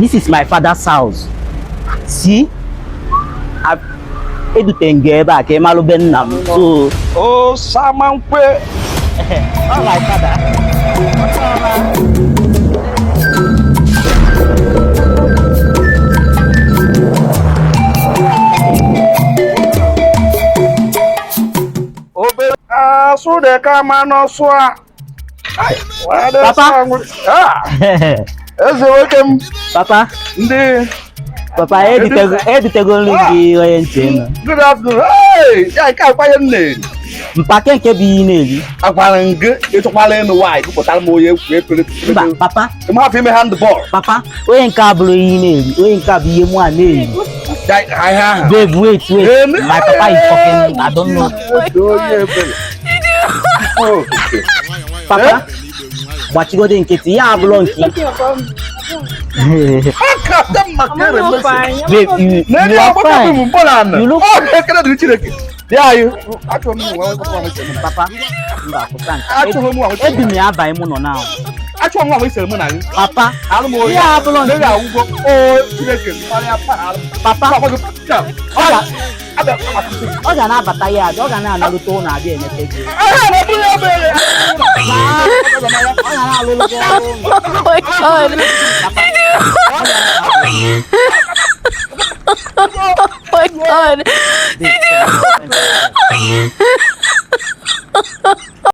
This is my father's house. See? I've educated back. So. Oh, Samankwe. Oh, my father. So they come and also. Papa. Welcome. Papa. Papa, Good afternoon. Hey, I can't find your name. Mpake nke bi na-eri. Akwara nge etokwala enu why pụtara m onye Papa, I'm happy me handball. Papa, onye nke abụrụ ihe na-eri, onye nke abụ ihe mụ a na-eri. Babe, wait. My papa is talking. I don't know. Papa, gbachigode nkịtị ya abụrụ nke. Babe, you are fine. You look fine. Yeah, you. Papa, Ebi abai mo no now. Actually, I'm wasting money. Papa, yeah, I belong. Papa, Oga na abata ya, oga na aluto na ade enete. Oh my God. Oh my God.